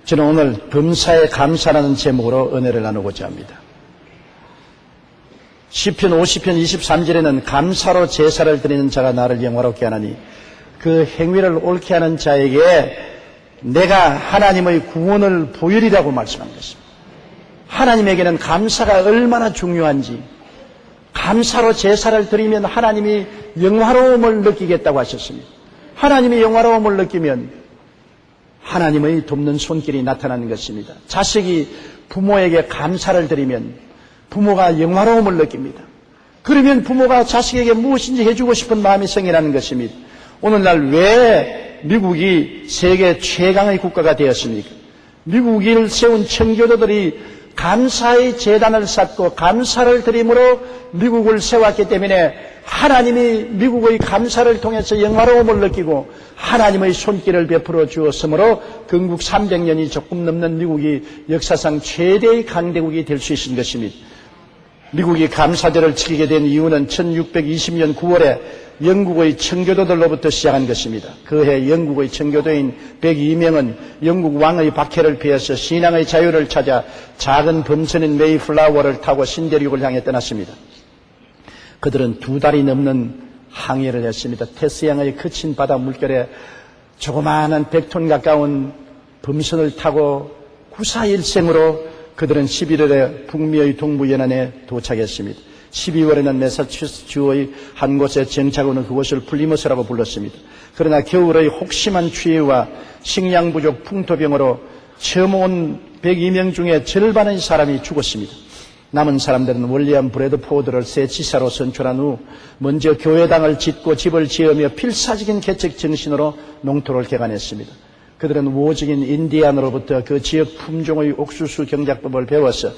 저는 오늘 범사에 감사라는 제목으로 은혜를 나누고자 합니다. 시편 50편 23절에는 감사로 제사를 드리는 자가 나를 영화롭게 하나니 그 행위를 옳게 하는 자에게 내가 하나님의 구원을 보이리라고 말씀한 것입니다. 하나님에게는 감사가 얼마나 중요한지, 감사로 제사를 드리면 하나님이 영화로움을 느끼겠다고 하셨습니다. 하나님이 영화로움을 느끼면 하나님의 돕는 손길이 나타나는 것입니다. 자식이 부모에게 감사를 드리면 부모가 영화로움을 느낍니다. 그러면 부모가 자식에게 무엇인지 해주고 싶은 마음이 생겨나는 것입니다. 오늘날 왜 미국이 세계 최강의 국가가 되었습니까? 미국을 세운 청교도들이 감사의 제단을 쌓고 감사를 드림으로 미국을 세웠기 때문에 하나님이 미국의 감사를 통해서 영화로움을 느끼고 하나님의 손길을 베풀어 주었으므로 건국 300년이 조금 넘는 미국이 역사상 최대의 강대국이 될 수 있는 것입니다. 미국이 감사절을 지키게 된 이유는 1620년 9월에 영국의 청교도들로부터 시작한 것입니다. 그해 영국의 청교도인 102명은 영국 왕의 박해를 피해서 신앙의 자유를 찾아 작은 범선인 메이플라워를 타고 신대륙을 향해 떠났습니다. 그들은 2달이 넘는 항해를 했습니다. 태스양의 거친 바다 물결에 조그마한 100톤 가까운 범선을 타고 구사일생으로 그들은 11월에 북미의 동부 연안에 도착했습니다. 12월에는 매사추세츠주의 한 곳에 정착하는 그곳을 플리머스라고 불렀습니다. 그러나 겨울의 혹심한 추위와 식량 부족 풍토병으로 처음 온 102명 중에 절반의 사람이 죽었습니다. 남은 사람들은 월리엄 브래드포드를 새 지사로 선출한 후 먼저 교회당을 짓고 집을 지으며 필사적인 개척 정신으로 농토를 개간했습니다. 그들은 우호적인 인디안으로부터 그 지역 품종의 옥수수 경작법을 배워서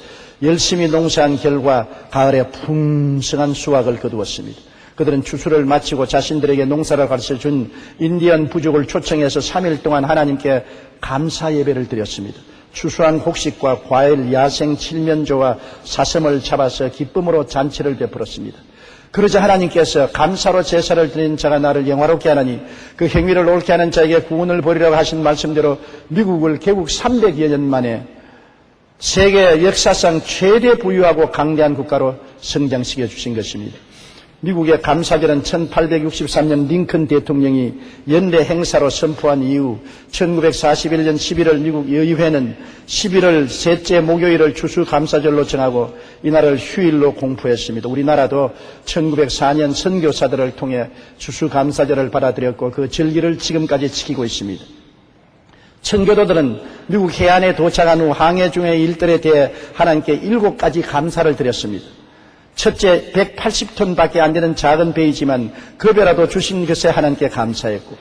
열심히 농사한 결과 가을에 풍성한 수확을 거두었습니다. 그들은 추수를 마치고 자신들에게 농사를 가르쳐준 인디언 부족을 초청해서 3일 동안 하나님께 감사 예배를 드렸습니다. 추수한 곡식과 과일, 야생 칠면조와 사슴을 잡아서 기쁨으로 잔치를 베풀었습니다. 그러자 하나님께서 감사로 제사를 드리는 자가 나를 영화롭게 하나니 그 행위를 옳게 하는 자에게 구원을 보리라고 하신 말씀대로 미국을 개국 300여 년 만에 세계 역사상 최대 부유하고 강대한 국가로 성장시켜 주신 것입니다. 미국의 감사절은 1863년 링컨 대통령이 연례 행사로 선포한 이후 1941년 11월 미국 의회는 11월 셋째 목요일을 추수감사절로 정하고 이날을 휴일로 공포했습니다. 우리나라도 1904년 선교사들을 통해 추수감사절을 받아들였고 그 절기를 지금까지 지키고 있습니다. 청교도들은 미국 해안에 도착한 후 항해 중의 일들에 대해 하나님께 7가지 감사를 드렸습니다. 첫째, 180톤밖에 안 되는 작은 배이지만 그 배라도 주신 것에 하나님께 감사했고,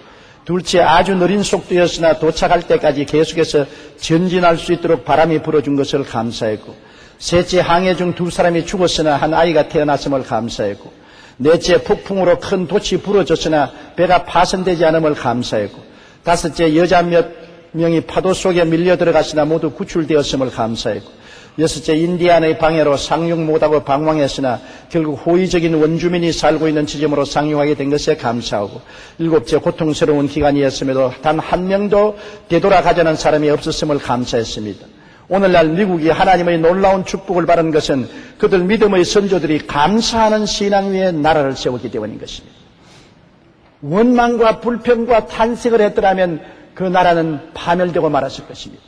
둘째, 아주 느린 속도였으나 도착할 때까지 계속해서 전진할 수 있도록 바람이 불어준 것을 감사했고, 셋째, 항해 중 2사람이 죽었으나 한 아이가 태어났음을 감사했고, 넷째, 폭풍으로 큰 돛이 부러졌으나 배가 파손되지 않음을 감사했고, 다섯째, 여자 몇 명이 파도 속에 밀려 들어갔으나 모두 구출되었음을 감사했고, 여섯째, 인디안의 방해로 상륙 못하고 방황했으나 결국 호의적인 원주민이 살고 있는 지점으로 상륙하게 된 것에 감사하고, 일곱째, 고통스러운 기간이었음에도 단 한 명도 되돌아가자는 사람이 없었음을 감사했습니다. 오늘날 미국이 하나님의 놀라운 축복을 받은 것은 그들 믿음의 선조들이 감사하는 신앙 위에 나라를 세웠기 때문인 것입니다. 원망과 불평과 탄식을 했더라면 그 나라는 파멸되고 말았을 것입니다.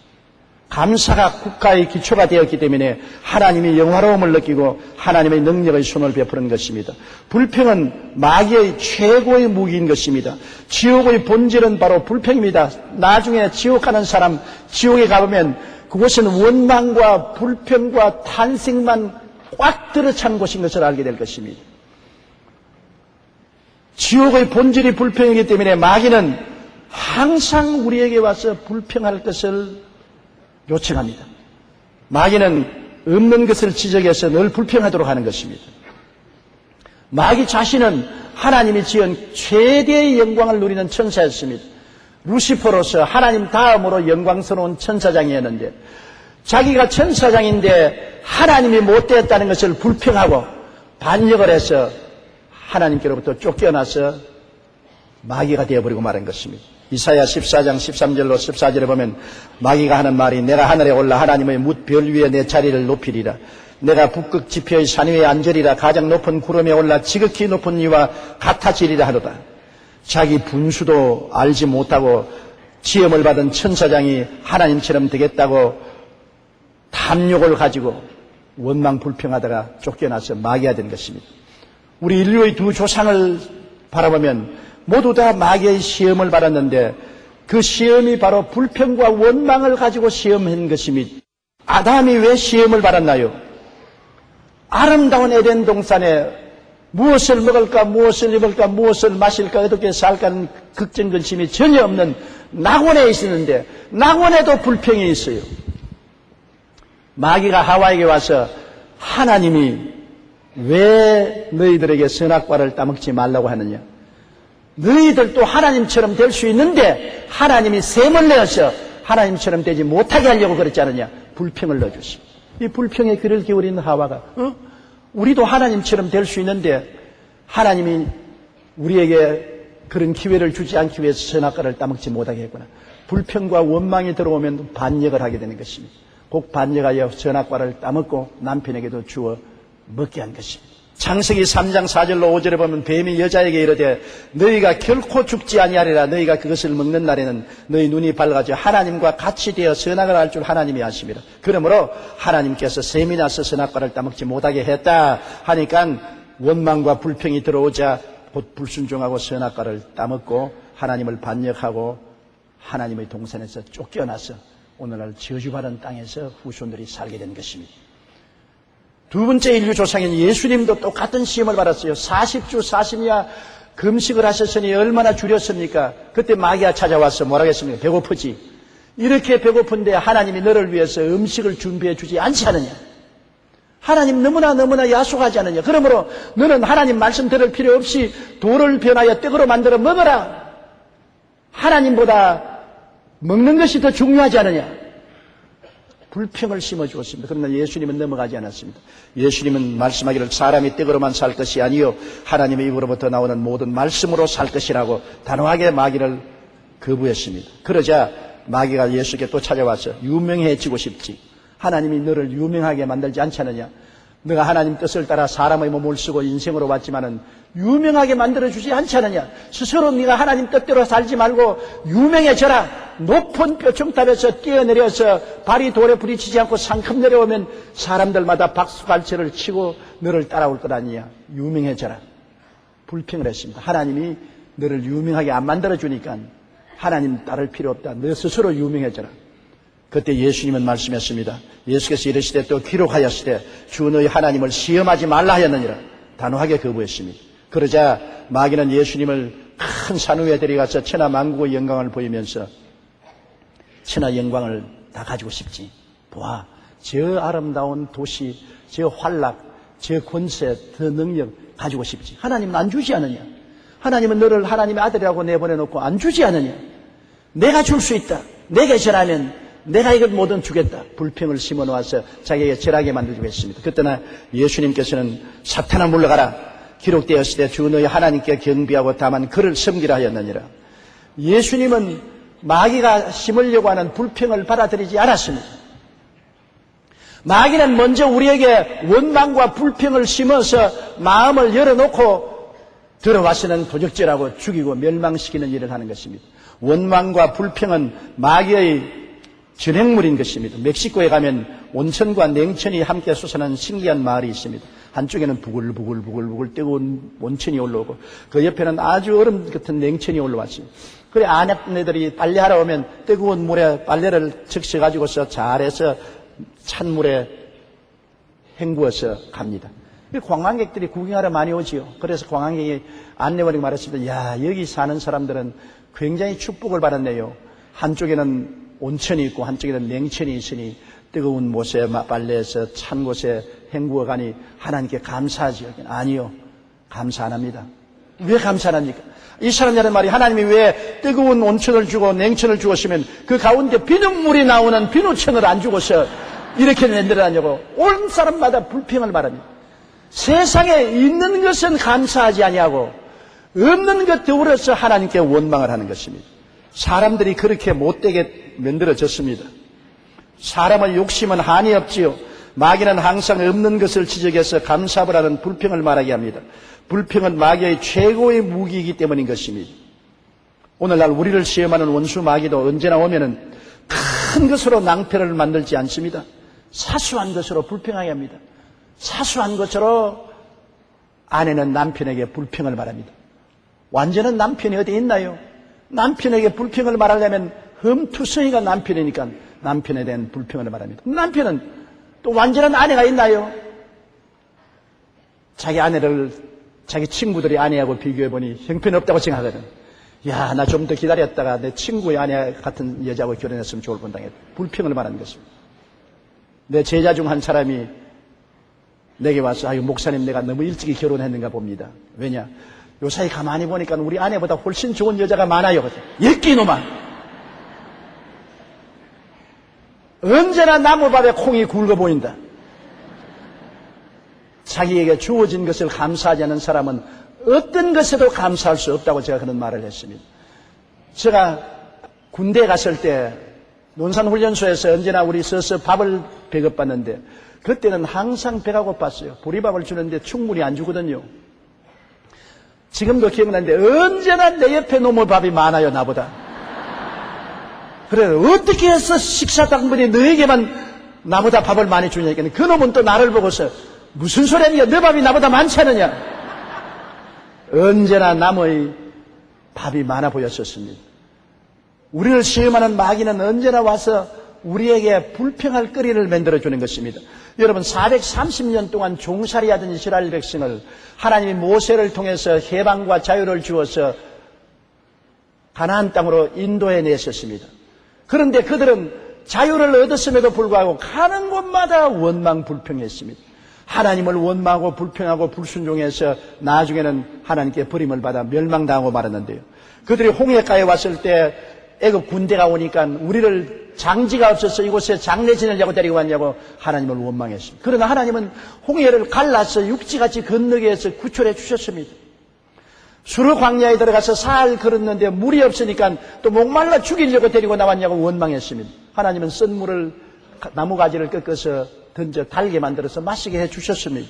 감사가 국가의 기초가 되었기 때문에 하나님이 영화로움을 느끼고 하나님의 능력의 손을 베푸는 것입니다. 불평은 마귀의 최고의 무기인 것입니다. 지옥의 본질은 바로 불평입니다. 나중에 지옥 가는 사람, 지옥에 가보면 그곳은 원망과 불평과 탄식만 꽉 들어찬 곳인 것을 알게 될 것입니다. 지옥의 본질이 불평이기 때문에 마귀는 항상 우리에게 와서 불평할 것을 요청합니다. 마귀는 없는 것을 지적해서 늘 불평하도록 하는 것입니다. 마귀 자신은 하나님이 지은 최대의 영광을 누리는 천사였습니다. 루시퍼로서 하나님 다음으로 영광스러운 천사장이었는데 자기가 천사장인데 하나님이 못되었다는 것을 불평하고 반역을 해서 하나님께로부터 쫓겨나서 마귀가 되어버리고 말한 것입니다. 이사야 14장 13절로 14절에 보면 마귀가 하는 말이 내가 하늘에 올라 하나님의 뭇별 위에 내 자리를 높이리라. 내가 북극 지표의 산 위에 앉으리라. 가장 높은 구름에 올라 지극히 높은 이와 같아지리라 하도다. 자기 분수도 알지 못하고 시험을 받은 천사장이 하나님처럼 되겠다고 탐욕을 가지고 원망 불평하다가 쫓겨나서 마귀가 된 것입니다. 우리 인류의 두 조상을 바라보면 모두 다 마귀의 시험을 받았는데 그 시험이 바로 불평과 원망을 가지고 시험한 것입니다. 아담이 왜 시험을 받았나요? 아름다운 에덴 동산에 무엇을 먹을까, 무엇을 입을까, 무엇을 마실까, 어떻게 살까 하는 걱정근심이 전혀 없는 낙원에 있었는데 낙원에도 불평이 있어요. 마귀가 하와에게 와서 하나님이 왜 너희들에게 선악과를 따먹지 말라고 하느냐? 너희들도 하나님처럼 될 수 있는데 하나님이 셈을 내어서 하나님처럼 되지 못하게 하려고 그랬지 않느냐? 불평을 넣어주십니다. 이 불평에 귀를 기울이는 하와가 우리도 하나님처럼 될 수 있는데 하나님이 우리에게 그런 기회를 주지 않기 위해서 선악과를 따먹지 못하게 했구나. 불평과 원망이 들어오면 반역을 하게 되는 것입니다. 꼭 반역하여 선악과를 따먹고 남편에게도 주어 먹게 한 것입니다. 창세기 3장 4절로 5절에 보면 뱀이 여자에게 이르되 너희가 결코 죽지 아니하리라. 너희가 그것을 먹는 날에는 너희 눈이 밝아져 하나님과 같이 되어 선악을 알 줄 하나님이 아심이라. 그러므로 하나님께서 셈이 나서 선악과를 따먹지 못하게 했다 하니까 원망과 불평이 들어오자 곧 불순종하고 선악과를 따먹고 하나님을 반역하고 하나님의 동산에서 쫓겨나서 오늘날 저주받은 땅에서 후손들이 살게 된 것입니다. 두 번째 인류 조상인 예수님도 똑같은 시험을 받았어요. 40주 40야 금식을 하셨으니 얼마나 줄였습니까? 그때 마귀가 찾아와서 뭐라고 했습니까? 배고프지? 이렇게 배고픈데 하나님이 너를 위해서 음식을 준비해 주지 않지 않느냐? 하나님 너무나 야속하지 않느냐? 그러므로 너는 하나님 말씀 들을 필요 없이 돌을 변하여 떡으로 만들어 먹어라. 하나님보다 먹는 것이 더 중요하지 않느냐? 불평을 심어주었습니다. 그러나 예수님은 넘어가지 않았습니다. 예수님은 말씀하기를 사람이 떡으로만 살 것이 아니요 하나님의 입으로부터 나오는 모든 말씀으로 살 것이라고 단호하게 마귀를 거부했습니다. 그러자 마귀가 예수께 또 찾아와서 유명해지고 싶지. 하나님이 너를 유명하게 만들지 않지 않느냐. 너가 하나님 뜻을 따라 사람의 몸을 쓰고 인생으로 왔지만은 유명하게 만들어주지 않지 않느냐. 스스로 네가 하나님 뜻대로 살지 말고 유명해져라. 높은 뼈청탑에서 뛰어내려서 발이 돌에 부딪히지 않고 상큼 내려오면 사람들마다 박수갈채를 치고 너를 따라올 것 아니냐. 유명해져라. 불평을 했습니다. 하나님이 너를 유명하게 안 만들어주니까 하나님 따를 필요 없다. 너 스스로 유명해져라. 그때 예수님은 말씀했습니다. 예수께서 이르시되 또 기록하였으되 주 너희 하나님을 시험하지 말라 하였느니라. 단호하게 거부했습니다. 그러자 마귀는 예수님을 큰 산 위에 데려가서 천하 만국의 영광을 보이면서 천하 영광을 다 가지고 싶지. 보아, 저 아름다운 도시, 저 활락, 저 권세, 저 능력 가지고 싶지. 하나님은 안 주지 않느냐. 하나님은 너를 하나님의 아들이라고 내보내놓고 안 주지 않느냐. 내가 줄 수 있다. 내게 절하면 내가 이것 뭐든 주겠다. 불평을 심어놓아서 자기에게 절하게 만들주겠습니다. 그때나 예수님께서는 사탄아 물러가라. 기록되었을 때 주 너희 하나님께 경비하고 다만 그를 섬기라 하였느니라. 예수님은 마귀가 심으려고 하는 불평을 받아들이지 않았습니다. 마귀는 먼저 우리에게 원망과 불평을 심어서 마음을 열어놓고 들어와서는 도적질하고 죽이고 멸망시키는 일을 하는 것입니다. 원망과 불평은 마귀의 전행물인 것입니다. 멕시코에 가면 온천과 냉천이 함께 솟아나는 신기한 마을이 있습니다. 한쪽에는 부글부글 뜨거운 온천이 올라오고 그 옆에는 아주 얼음 같은 냉천이 올라왔습니다. 그래 아내들이 빨래하러 오면 뜨거운 물에 빨래를 적셔가지고서 잘해서 찬물에 헹구어서 갑니다. 관광객들이 구경하러 많이 오지요. 그래서 관광객이 안내원이 말했습니다. 야, 여기 사는 사람들은 굉장히 축복을 받았네요. 한쪽에는 온천이 있고 한쪽에는 냉천이 있으니 뜨거운 못에 빨래해서 찬 곳에 헹구어 가니 하나님께 감사하지요. 아니요, 감사 안 합니다. 왜 감사 안 합니까? 이 사람들은 말이 하나님이 왜 뜨거운 온천을 주고 냉천을 주었으면 그 가운데 비눗물이 나오는 비누천을 안 주고서 이렇게 만들어놨냐고 온 사람마다 불평을 말합니다. 세상에 있는 것은 감사하지 아니하고 없는 것 더불어서 하나님께 원망을 하는 것입니다. 사람들이 그렇게 못되게 만들어졌습니다. 사람의 욕심은 한이 없지요. 마귀는 항상 없는 것을 지적해서 감사하라는 불평을 말하게 합니다. 불평은 마귀의 최고의 무기이기 때문인 것입니다. 오늘날 우리를 시험하는 원수 마귀도 언제나 오면은 큰 것으로 낭패를 만들지 않습니다. 사소한 것으로 불평하게 합니다. 사소한 것으로 아내는 남편에게 불평을 말합니다. 완전한 남편이 어디 있나요? 남편에게 불평을 말하려면 흠투성이가 남편이니까 남편에 대한 불평을 말합니다. 남편은 또 완전한 아내가 있나요? 자기 아내를 자기 친구들이 아내하고 비교해보니 형편없다고 생각하거든. 야, 나 좀 더 기다렸다가 내 친구의 아내 같은 여자하고 결혼했으면 좋을 뻔당했다. 불평을 말하는 것입니다. 내 제자 중 한 사람이 내게 와서 아유 목사님 내가 너무 일찍이 결혼했는가 봅니다. 왜냐? 요사이 가만히 보니까 우리 아내보다 훨씬 좋은 여자가 많아요. 일끼 놈아. 언제나 나무밥에 콩이 굵어 보인다. 자기에게 주어진 것을 감사하지 않는 사람은 어떤 것에도 감사할 수 없다고 제가 그런 말을 했습니다. 제가 군대에 갔을 때 논산훈련소에서 언제나 우리 서서 밥을 배급받는데 그때는 항상 배가 고팠어요. 보리밥을 주는데 충분히 안 주거든요. 지금도 기억나는데 언제나 내 옆에 놈의 밥이 많아요, 나보다. 그래, 어떻게 해서 식사당번이 너에게만 나보다 밥을 많이 주냐니까 그 놈은 또 나를 보고서 무슨 소리냐, 너 밥이 나보다 많지 않느냐. 언제나 남의 밥이 많아 보였었습니다. 우리를 시험하는 마귀는 언제나 와서 우리에게 불평할 거리를 만들어주는 것입니다. 여러분 430년 동안 종살이하던 이스라엘 백성을 하나님이 모세를 통해서 해방과 자유를 주어서 가나안 땅으로 인도해 냈었습니다. 그런데 그들은 자유를 얻었음에도 불구하고 가는 곳마다 원망 불평했습니다. 하나님을 원망하고 불평하고 불순종해서 나중에는 하나님께 버림을 받아 멸망당하고 말았는데요. 그들이 홍해가에 왔을 때 애굽 군대가 오니까 우리를 장지가 없어서 이곳에 장례 지내려고 데리고 왔냐고 하나님을 원망했습니다. 그러나 하나님은 홍해를 갈라서 육지같이 건너게 해서 구출해 주셨습니다. 수르 광야에 들어가서 사흘 걸었는데 물이 없으니까 또 목말라 죽이려고 데리고 나왔냐고 원망했습니다. 하나님은 쓴 물을 나무가지를 꺾어서 던져 달게 만들어서 마시게 해주셨습니다.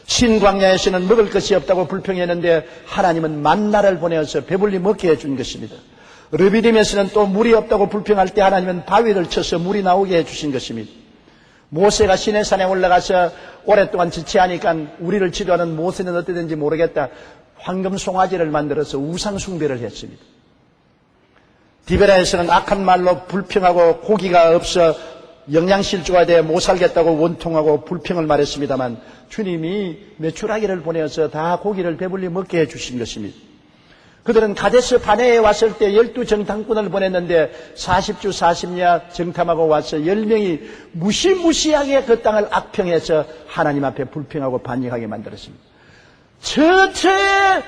신광야에서는 먹을 것이 없다고 불평했는데 하나님은 만나를 보내어서 배불리 먹게 해준 것입니다. 르비딤에서는 또 물이 없다고 불평할 때 하나님은 바위를 쳐서 물이 나오게 해주신 것입니다. 모세가 시내산에 올라가서 오랫동안 지체하니까 우리를 지도하는 모세는 어떻게 된지 모르겠다. 황금 송아지를 만들어서 우상 숭배를 했습니다. 디베라에서는 악한 말로 불평하고 고기가 없어 영양실조가 돼 못 살겠다고 원통하고 불평을 말했습니다만 주님이 메추라기를 보내어서 다 고기를 배불리 먹게 해주신 것입니다. 그들은 가데스 바네에 왔을 때 12정탐꾼을 보냈는데 40주 40야 정탐하고 와서 10명이 무시무시하게 그 땅을 악평해서 하나님 앞에 불평하고 반역하게 만들었습니다. 처처의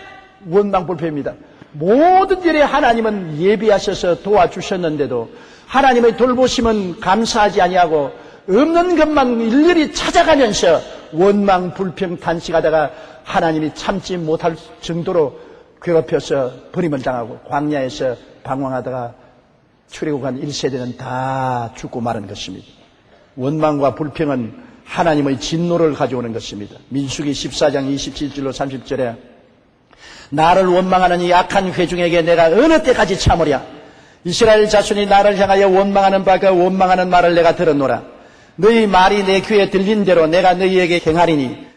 원망불평입니다. 모든 일에 하나님은 예비하셔서 도와주셨는데도 하나님의 돌보심은 감사하지 아니하고 없는 것만 일일이 찾아가면서 원망 불평 탄식하다가 하나님이 참지 못할 정도로 괴롭혀서 버림을 당하고 광야에서 방황하다가 출애굽한 1세대는 다 죽고 마는 것입니다. 원망과 불평은 하나님의 진노를 가져오는 것입니다. 민수기 14장 27절로 30절에 나를 원망하는 이 악한 회중에게 내가 어느 때까지 참으랴. 이스라엘 자손이 나를 향하여 원망하는 바 그 원망하는 말을 내가 들었노라. 너희 말이 내 귀에 들린 대로 내가 너희에게 행하리니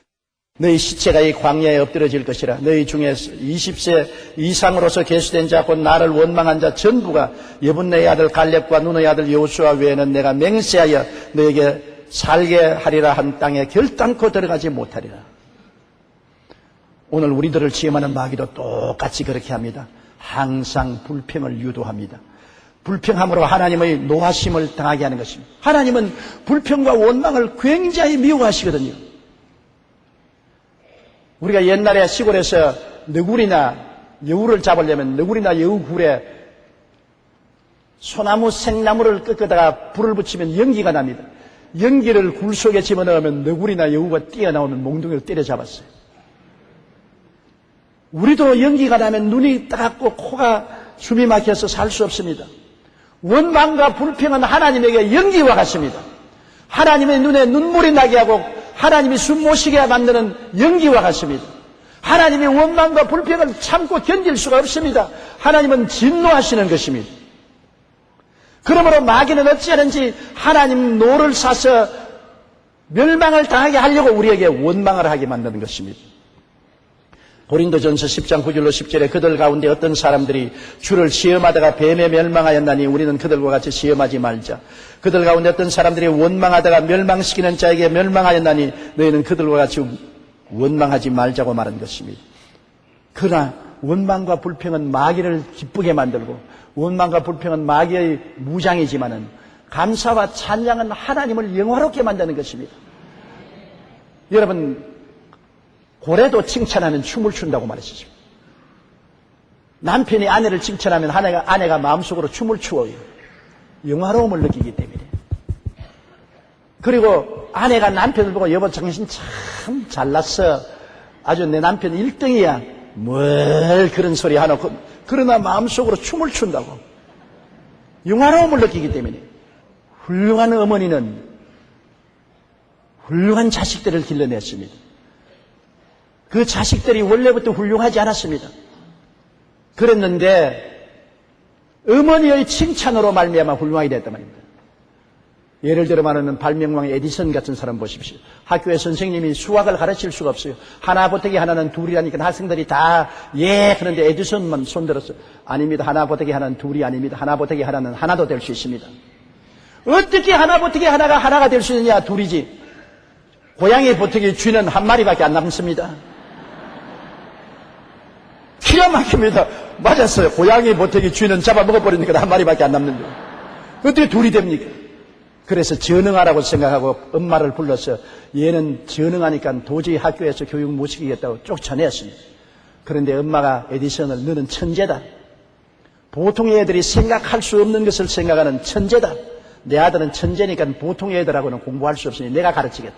너희 시체가 이 광야에 엎드러질 것이라. 너희 중에 20세 이상으로서 계수된 자 곧 나를 원망한 자 전부가 여분네의 아들 갈렙과 눈의 아들 여호수아 외에는 내가 맹세하여 너에게 살게 하리라 한 땅에 결단코 들어가지 못하리라. 오늘 우리들을 시험하는 마귀도 똑같이 그렇게 합니다. 항상 불평을 유도합니다. 불평함으로 하나님의 노하심을 당하게 하는 것입니다. 하나님은 불평과 원망을 굉장히 미워하시거든요. 우리가 옛날에 시골에서 너구리나 여우를 잡으려면 너구리나 여우 굴에 소나무 생나무를 꺾다가 불을 붙이면 연기가 납니다. 연기를 굴 속에 집어넣으면 너구리나 여우가 뛰어나오면 몽둥이를 때려잡았어요. 우리도 연기가 나면 눈이 따갑고 코가 숨이 막혀서 살 수 없습니다. 원망과 불평은 하나님에게 연기와 같습니다. 하나님의 눈에 눈물이 나게 하고 하나님이 숨 못 쉬게 만드는 연기와 같습니다. 하나님의 원망과 불평을 참고 견딜 수가 없습니다. 하나님은 진노하시는 것입니다. 그러므로 마귀는 어찌하는지 하나님 노를 사서 멸망을 당하게 하려고 우리에게 원망을 하게 만드는 것입니다. 고린도전서 10장 9절로 10절에 그들 가운데 어떤 사람들이 주를 시험하다가 뱀에 멸망하였나니 우리는 그들과 같이 시험하지 말자. 그들 가운데 어떤 사람들이 원망하다가 멸망시키는 자에게 멸망하였나니 너희는 그들과 같이 원망하지 말자고 말한 것입니다. 그러나 원망과 불평은 마귀를 기쁘게 만들고 원망과 불평은 마귀의 무장이지만은 감사와 찬양은 하나님을 영화롭게 만드는 것입니다. 여러분, 고래도 칭찬하면 춤을 춘다고 말했었죠. 남편이 아내를 칭찬하면 아내가 마음속으로 춤을 추어요. 영화로움을 느끼기 때문에. 그리고 아내가 남편을 보고 여보 당신 참 잘났어. 아주 내 남편 1등이야. 뭘 그런 소리 하놓고 그러나 마음속으로 춤을 춘다고. 영화로움을 느끼기 때문에. 훌륭한 어머니는 훌륭한 자식들을 길러냈습니다. 그 자식들이 원래부터 훌륭하지 않았습니다. 그랬는데 어머니의 칭찬으로 말미암아 훌륭하게 됐단 말입니다. 예를 들어 말하면 발명왕 에디슨 같은 사람 보십시오. 학교에 선생님이 수학을 가르칠 수가 없어요. 하나 보태기 하나는 둘이라니까 학생들이 다 예 그런데 에디슨만 손들었어요. 아닙니다. 하나 보태기 하나는 둘이 아닙니다. 하나 보태기 하나는 하나도 될 수 있습니다. 어떻게 하나 보태기 하나가 하나가 될 수 있느냐? 둘이지. 고양이 보태기 쥐는 한 마리밖에 안 남습니다. 기가 막힙니다. 맞았어요. 고양이 보태기 쥐는 잡아먹어버리니까 한 마리밖에 안 남는데 어떻게 둘이 됩니까? 그래서 전능하라고 생각하고 엄마를 불러서 얘는 전능하니까 도저히 학교에서 교육 못 시키겠다고 쫓아냈습니다. 그런데 엄마가 에디슨을 너는 천재다. 보통 애들이 생각할 수 없는 것을 생각하는 천재다. 내 아들은 천재니까 보통 애들하고는 공부할 수 없으니 내가 가르치겠다.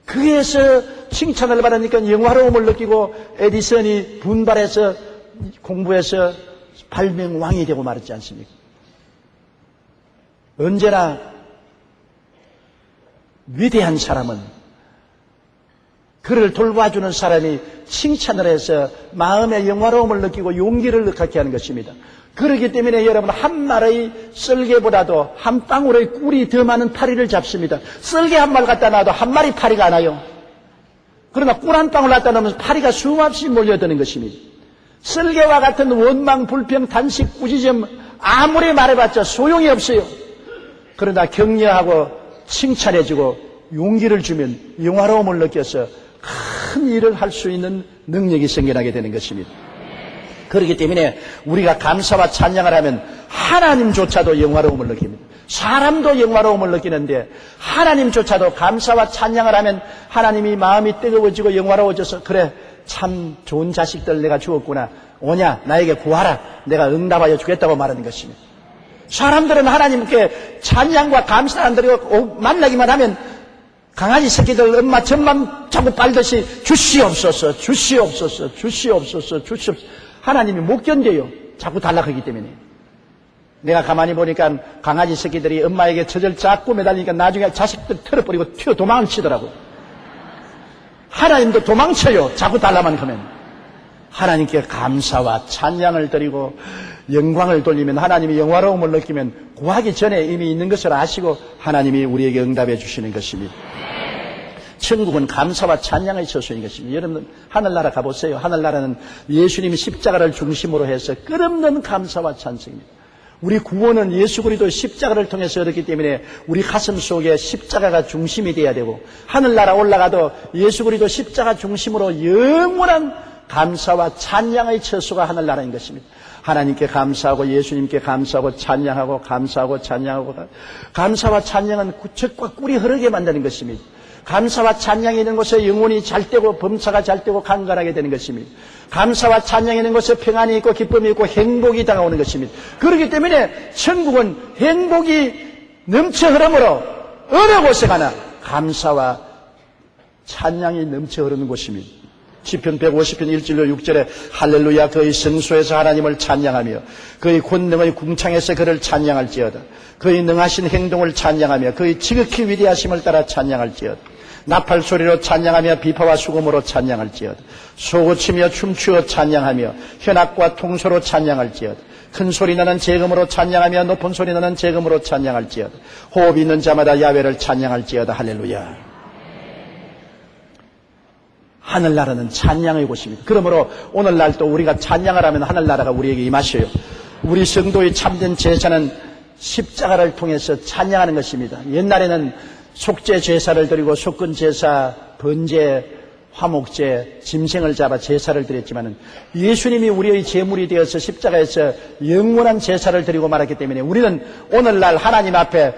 그에서 칭찬을 받으니까 영화로움을 느끼고 에디슨이 분발해서 공부해서 발명왕이 되고 말았지 않습니까? 언제나 위대한 사람은 그를 돌봐주는 사람이 칭찬을 해서 마음의 영화로움을 느끼고 용기를 갖게 하는 것입니다. 그렇기 때문에 여러분 한 마리의 썰개보다도 한 방울의 꿀이 더 많은 파리를 잡습니다. 썰개 한 마리 갖다 놔도 한 마리 파리가 안 와요. 그러나 꿀 한 방울 갖다 놓으면 파리가 수없이 몰려드는 것입니다. 썰개와 같은 원망, 불평, 단식, 꾸짖음 아무리 말해봤자 소용이 없어요. 그러나 격려하고 칭찬해주고 용기를 주면 영화로움을 느껴서 큰 일을 할 수 있는 능력이 생겨나게 되는 것입니다. 그렇기 때문에 우리가 감사와 찬양을 하면 하나님조차도 영화로움을 느낍니다. 사람도 영화로움을 느끼는데 하나님조차도 감사와 찬양을 하면 하나님이 마음이 뜨거워지고 영화로워져서 그래 참 좋은 자식들 내가 주었구나. 오냐 나에게 구하라. 내가 응답하여 주겠다고 말하는 것입니다. 사람들은 하나님께 찬양과 감사를 안 드리고 만나기만 하면 강아지 새끼들 엄마 젖만 자꾸 빨듯이 주시옵소서 주시옵소서 주시옵소서 주시옵소서 하나님이 못 견뎌요. 자꾸 달라하기 때문에. 내가 가만히 보니까 강아지 새끼들이 엄마에게 젖을 잡고 매달리니까 나중에 자식들 털어버리고 튀어 도망을 치더라고. 하나님도 도망쳐요. 자꾸 달라만 하면. 하나님께 감사와 찬양을 드리고 영광을 돌리면 하나님이 영화로움을 느끼면 구하기 전에 이미 있는 것을 아시고 하나님이 우리에게 응답해 주시는 것입니다. 천국은 감사와 찬양의 처소인 것입니다. 여러분 하늘나라 가보세요. 하늘나라는 예수님이 십자가를 중심으로 해서 끝없는 감사와 찬송입니다. 우리 구원은 예수 그리스도 십자가를 통해서 얻었기 때문에 우리 가슴 속에 십자가가 중심이 돼야 되고 하늘나라 올라가도 예수 그리스도 십자가 중심으로 영원한 감사와 찬양의 처소가 하늘나라인 것입니다. 하나님께 감사하고 예수님께 감사하고 찬양하고 감사하고 찬양하고 감사와 찬양은 젖과 꿀이 흐르게 만드는 것입니다. 감사와 찬양이 있는 곳에 영혼이 잘 되고 범사가 잘 되고 강건하게 되는 것입니다. 감사와 찬양이 있는 곳에 평안이 있고 기쁨이 있고 행복이 다가오는 것입니다. 그렇기 때문에 천국은 행복이 넘쳐 흐름으로 어느 곳에 가나 감사와 찬양이 넘쳐 흐르는 곳입니다. 시편 150편 1절로 6절에 할렐루야 그의 성소에서 하나님을 찬양하며 그의 권능의 궁창에서 그를 찬양할지어다. 그의 능하신 행동을 찬양하며 그의 지극히 위대하심을 따라 찬양할지어다. 나팔 소리로 찬양하며 비파와 수금으로 찬양할지어다. 소고치며 춤추어 찬양하며 현악과 통소로 찬양할지어다. 큰 소리 나는 재금으로 찬양하며 높은 소리 나는 재금으로 찬양할지어다. 호흡 있는 자마다 야훼를 찬양할지어다. 할렐루야. 하늘나라는 찬양의 곳입니다. 그러므로 오늘날 또 우리가 찬양을 하면 하늘나라가 우리에게 임하셔요. 우리 성도의 참된 제사는 십자가를 통해서 찬양하는 것입니다. 옛날에는 속죄 제사를 드리고 속건 제사, 번제, 화목제, 짐승을 잡아 제사를 드렸지만은 예수님이 우리의 제물이 되어서 십자가에서 영원한 제사를 드리고 말았기 때문에 우리는 오늘날 하나님 앞에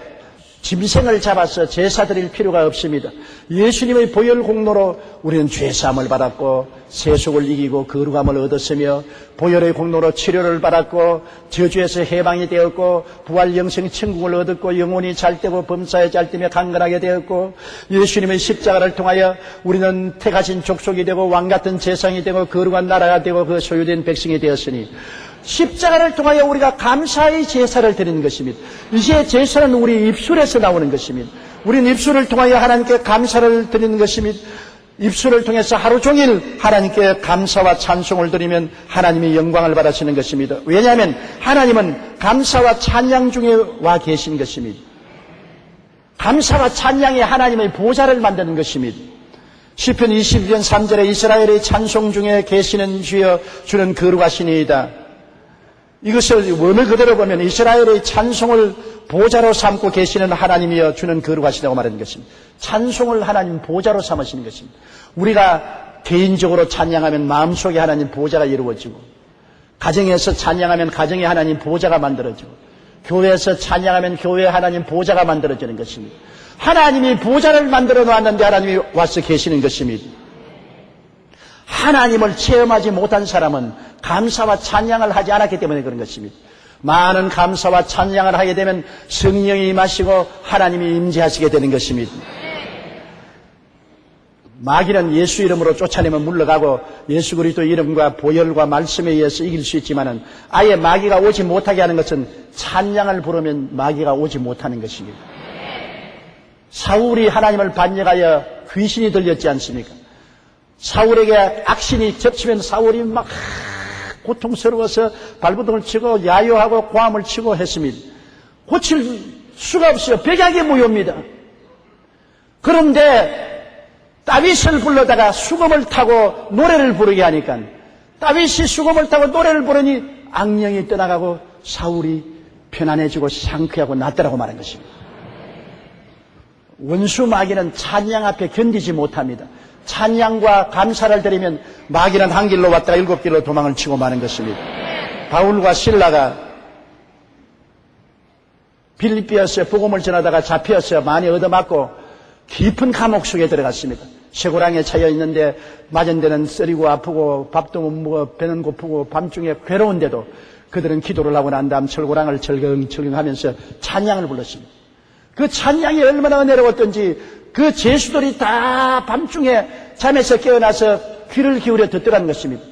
짐승을 잡아서 제사 드릴 필요가 없습니다. 예수님의 보혈 공로로 우리는 죄사함을 받았고 세속을 이기고 거룩함을 얻었으며 보혈의 공로로 치료를 받았고 저주에서 해방이 되었고 부활 영생 천국을 얻었고 영혼이 잘되고 범사에 잘되며 강건하게 되었고 예수님의 십자가를 통하여 우리는 택하신 족속이 되고 왕같은 재상이 되고 거룩한 나라가 되고 그 소유된 백성이 되었으니 십자가를 통하여 우리가 감사의 제사를 드리는 것입니다. 이제 제사는 우리 입술에서 나오는 것입니다. 우리는 입술을 통하여 하나님께 감사를 드리는 것입니다. 입술을 통해서 하루 종일 하나님께 감사와 찬송을 드리면 하나님이 영광을 받으시는 것입니다. 왜냐하면 하나님은 감사와 찬양 중에 와 계신 것입니다. 감사와 찬양이 하나님의 보좌를 만드는 것입니다. 시편 22편 3절에 이스라엘의 찬송 중에 계시는 주여 주는 거룩하시니이다. 이것을 원을 그대로 보면 이스라엘의 찬송을 보좌로 삼고 계시는 하나님이여 주는 거룩하시다고 말하는 것입니다. 찬송을 하나님 보좌로 삼으시는 것입니다. 우리가 개인적으로 찬양하면 마음속에 하나님 보좌가 이루어지고 가정에서 찬양하면 가정에 하나님 보좌가 만들어지고 교회에서 찬양하면 교회에 하나님 보좌가 만들어지는 것입니다. 하나님이 보좌를 만들어 놨는데 하나님이 와서 계시는 것입니다. 하나님을 체험하지 못한 사람은 감사와 찬양을 하지 않았기 때문에 그런 것입니다. 많은 감사와 찬양을 하게 되면 성령이 임하시고 하나님이 임재하시게 되는 것입니다. 마귀는 예수 이름으로 쫓아내면 물러가고 예수 그리스도 이름과 보혈과 말씀에 의해서 이길 수 있지만은 아예 마귀가 오지 못하게 하는 것은 찬양을 부르면 마귀가 오지 못하는 것입니다. 사울이 하나님을 반역하여 귀신이 들렸지 않습니까? 사울에게 악신이 접치면 사울이 막 고통스러워서 발버둥을 치고 야유하고 고함을 치고 했습니다. 고칠 수가 없어요. 백약이 무효입니다. 그런데 다윗을 불러다가 수금을 타고 노래를 부르게 하니까 다윗이 수금을 타고 노래를 부르니 악령이 떠나가고 사울이 편안해지고 상쾌하고 낫더라고 말한 것입니다. 원수 마귀는 찬양 앞에 견디지 못합니다. 찬양과 감사를 드리면 마귀는 한 길로 왔다가 7길로 도망을 치고 마는 것입니다. 바울과 실라가 빌립비에서 복음을 전하다가 잡혀서 많이 얻어맞고 깊은 감옥 속에 들어갔습니다. 쇠고랑에 차여 있는데 맞은 데는 쓰리고 아프고 밥도 못 먹어 배는 고프고 밤중에 괴로운데도 그들은 기도를 하고 난 다음 철고랑을 철경하면서 찬양을 불렀습니다. 그 찬양이 얼마나 은혜로웠던지 그 죄수들이 다 밤중에 잠에서 깨어나서 귀를 기울여 듣더라는 것입니다.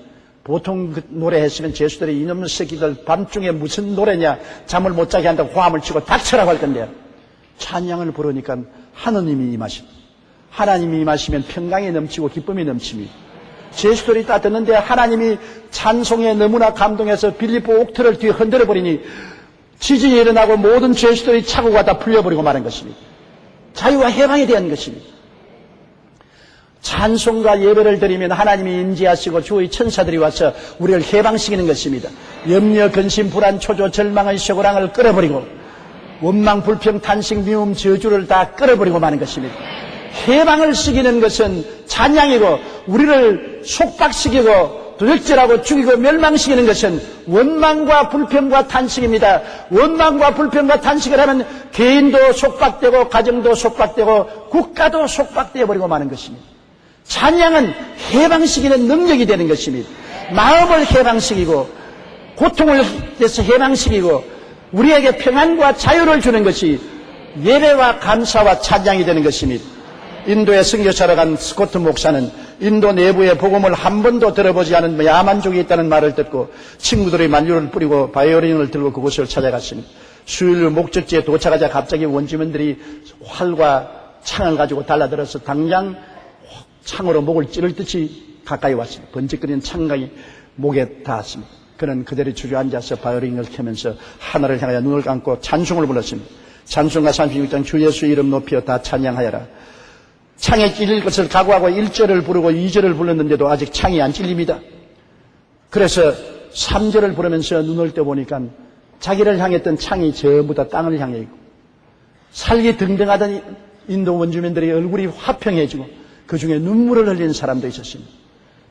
보통 그 노래했으면 죄수들이 이놈 새끼들 밤중에 무슨 노래냐 잠을 못 자게 한다고 고함을 치고 닥쳐라고 할 건데 찬양을 부르니까 하느님이 임하십니다. 하나님이 임하시면 평강이 넘치고 기쁨이 넘칩니다. 죄수들이 다 듣는데 하나님이 찬송에 너무나 감동해서 빌립보 옥터를 뒤에 흔들어버리니 지진이 일어나고 모든 죄수들이 차고가 다 풀려버리고 마는 것입니다. 자유와 해방이 되는 것입니다. 찬송과 예배를 드리면 하나님이 임재하시고 주의 천사들이 와서 우리를 해방시키는 것입니다. 염려, 근심, 불안, 초조, 절망의 쇠고랑을 끌어버리고 원망, 불평, 탄식, 미움, 저주를 다 끌어버리고 마는 것입니다. 해방을 시키는 것은 찬양이고 우리를 속박시키고 도적질하고 죽이고 멸망시키는 것은 원망과 불평과 탄식입니다. 원망과 불평과 탄식을 하면 개인도 속박되고 가정도 속박되고 국가도 속박되어 버리고 마는 것입니다. 찬양은 해방시키는 능력이 되는 것입니다. 마음을 해방시키고 고통을 해서 해방시키고 우리에게 평안과 자유를 주는 것이 예배와 감사와 찬양이 되는 것입니다. 인도에 선교사로 간 스코트 목사는 인도 내부의 복음을 한 번도 들어보지 않은 야만족이 있다는 말을 듣고 친구들이 만류를 뿌리고 바이올린을 들고 그곳을 찾아갔습니다. 수요일 목적지에 도착하자 갑자기 원주민들이 활과 창을 가지고 달라들어서 당장 창으로 목을 찌를 듯이 가까이 왔습니다. 번쩍거리는 창강이 목에 닿았습니다. 그는 그대로 주저앉아서 바이올린을 켜면서 하늘을 향하여 눈을 감고 찬송을 불렀습니다. 찬송가 36장 주 예수 이름 높여 다 찬양하여라. 창에 찔릴 것을 각오하고 1절을 부르고 2절을 불렀는데도 아직 창이 안 찔립니다. 그래서 3절을 부르면서 눈을 떠보니까 자기를 향했던 창이 전부 다 땅을 향해 있고 살기 등등하던 인도 원주민들의 얼굴이 화평해지고 그 중에 눈물을 흘리는 사람도 있었습니다.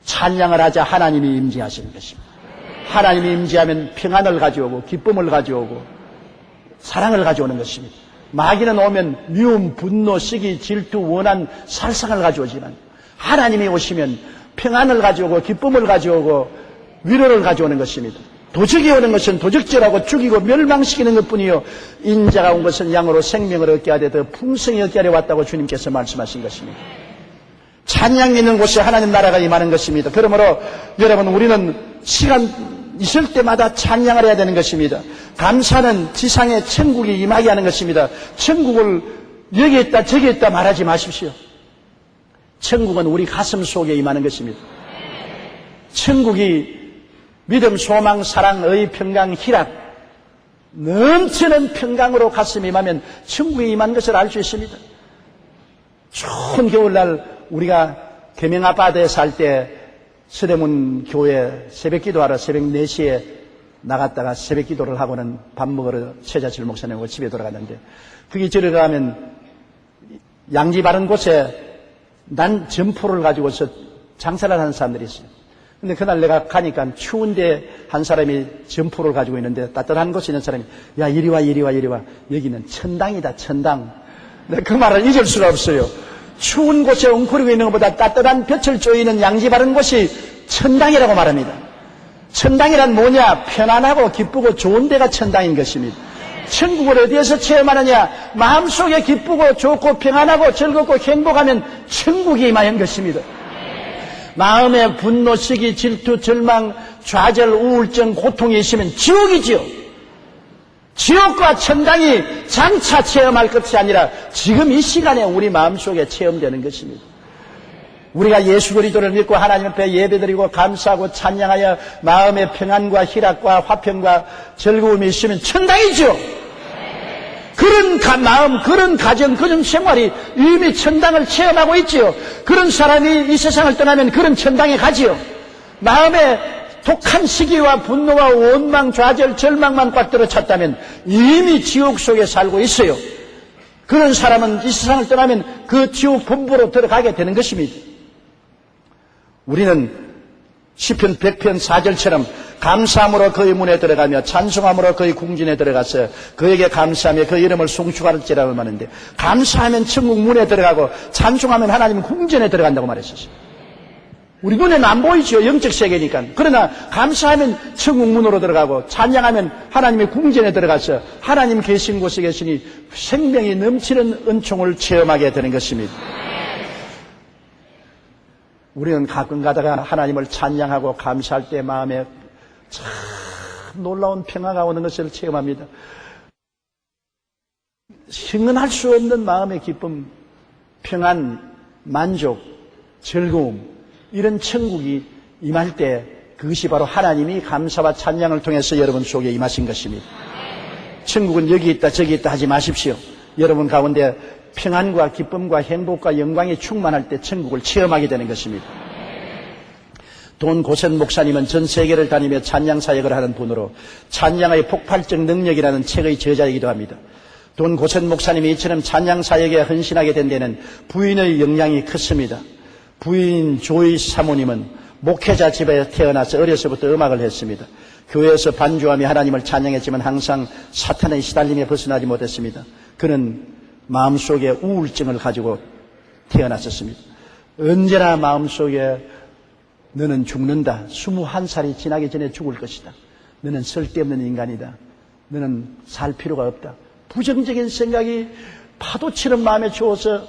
찬양을 하자 하나님이 임재하시는 것입니다. 하나님이 임재하면 평안을 가져오고 기쁨을 가져오고 사랑을 가져오는 것입니다. 마귀는 오면 미움, 분노, 시기, 질투, 원한, 살상을 가져오지만 하나님이 오시면 평안을 가져오고 기쁨을 가져오고 위로를 가져오는 것입니다. 도적이 오는 것은 도적질하고 죽이고 멸망시키는 것뿐이요 인자가 온 것은 양으로 생명을 얻게 하되 더 풍성히 얻게 하려 왔다고 주님께서 말씀하신 것입니다. 찬양이 있는 곳에 하나님 나라가 임하는 것입니다. 그러므로 여러분 우리는 시간 있을 때마다 찬양을 해야 되는 것입니다. 감사는 지상에 천국이 임하게 하는 것입니다. 천국을 여기 있다 저기 있다 말하지 마십시오. 천국은 우리 가슴 속에 임하는 것입니다. 천국이 믿음, 소망, 사랑, 의, 평강, 희락 넘치는 평강으로 가슴에 임하면 천국에 임한 것을 알 수 있습니다. 추운 겨울날 우리가 계명아파트에 살 때 서대문 교회 새벽 기도하러 새벽 4시에 나갔다가 새벽 기도를 하고는 밥 먹으러 최자칠 목사님하고 집에 돌아갔는데 거기 들어가면 양지 바른 곳에 난 점포를 가지고서 장사를 하는 사람들이 있어요. 근데 그날 내가 가니까 추운데 한 사람이 점포를 가지고 있는데 따뜻한 곳에 있는 사람이 야 이리 와 이리 와 이리 와 여기는 천당이다 천당. 내가 그 말을 잊을 수가 없어요. 추운 곳에 웅크리고 있는 것보다 따뜻한 볕을 쬐이는 양지 바른 곳이 천당이라고 말합니다. 천당이란 뭐냐? 편안하고 기쁘고 좋은 데가 천당인 것입니다. 천국을 어디에서 체험하느냐? 마음속에 기쁘고 좋고 평안하고 즐겁고 행복하면 천국이 임하는 것입니다. 마음에 분노, 시기, 질투, 절망, 좌절, 우울증, 고통이 있으면 지옥이지요. 지옥과 천당이 장차 체험할 것이 아니라 지금 이 시간에 우리 마음속에 체험되는 것입니다. 우리가 예수 그리스도를 믿고 하나님 앞에 예배드리고 감사하고 찬양하여 마음의 평안과 희락과 화평과 즐거움이 있으면 천당이죠. 그런 마음, 그런 가정, 그런 생활이 이미 천당을 체험하고 있지요. 그런 사람이 이 세상을 떠나면 그런 천당에 가지요. 마음에 독한 시기와 분노와 원망, 좌절, 절망만 꽉 들어찼다면 이미 지옥 속에 살고 있어요. 그런 사람은 이 세상을 떠나면 그 지옥 본부로 들어가게 되는 것입니다. 우리는 시편 100편 4절처럼 감사함으로 그의 문에 들어가며 찬송함으로 그의 궁전에 들어가서 그에게 감사하며 그 이름을 송축할지라고 말하는데 감사하면 천국 문에 들어가고 찬송하면 하나님 궁전에 들어간다고 말했었어요. 우리 눈에는 안 보이죠. 영적 세계니까. 그러나 감사하면 천국 문으로 들어가고 찬양하면 하나님의 궁전에 들어가서 하나님 계신 곳에 계시니 생명이 넘치는 은총을 체험하게 되는 것입니다. 우리는 가끔 가다가 하나님을 찬양하고 감사할 때 마음에 참 놀라운 평화가 오는 것을 체험합니다. 형언할 수 없는 마음의 기쁨, 평안, 만족, 즐거움 이런 천국이 임할 때 그것이 바로 하나님이 감사와 찬양을 통해서 여러분 속에 임하신 것입니다. 천국은 여기 있다 저기 있다 하지 마십시오. 여러분 가운데 평안과 기쁨과 행복과 영광이 충만할 때 천국을 체험하게 되는 것입니다. 돈 고센 목사님은 전 세계를 다니며 찬양 사역을 하는 분으로 찬양의 폭발적 능력이라는 책의 저자이기도 합니다. 돈 고센 목사님이 이처럼 찬양 사역에 헌신하게 된 데는 부인의 영향이 컸습니다. 부인 조이 사모님은 목회자 집에 태어나서 어려서부터 음악을 했습니다. 교회에서 반주하며 하나님을 찬양했지만 항상 사탄의 시달림에 벗어나지 못했습니다. 그는 마음속에 우울증을 가지고 태어났었습니다. 언제나 마음속에 너는 죽는다. 21살이 지나기 전에 죽을 것이다. 너는 쓸데없는 인간이다. 너는 살 필요가 없다. 부정적인 생각이 파도처럼 마음에 주어서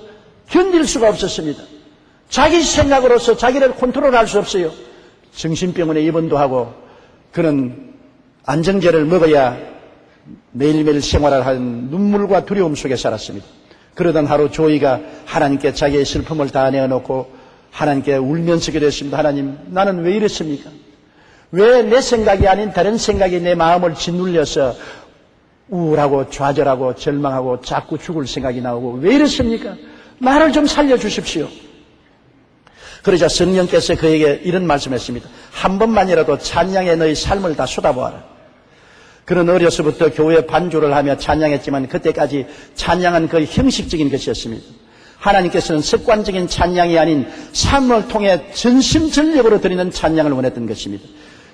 견딜 수가 없었습니다. 자기 생각으로서 자기를 컨트롤할 수 없어요. 정신병원에 입원도 하고 그는 안정제를 먹어야 매일매일 생활을 하는 눈물과 두려움 속에 살았습니다. 그러던 하루 조이가 하나님께 자기의 슬픔을 다 내어놓고 하나님께 울면서 기도했습니다. 하나님, 나는 왜 이랬습니까? 왜 내 생각이 아닌 다른 생각이 내 마음을 짓눌려서 우울하고 좌절하고 절망하고 자꾸 죽을 생각이 나오고 왜 이렇습니까? 나를 좀 살려주십시오. 그러자 성령께서 그에게 이런 말씀했습니다. 한 번만이라도 찬양에 너희 삶을 다 쏟아보아라. 그는 어려서부터 교회 반주를 하며 찬양했지만 그때까지 찬양은 거의 형식적인 것이었습니다. 하나님께서는 습관적인 찬양이 아닌 삶을 통해 전심전력으로 드리는 찬양을 원했던 것입니다.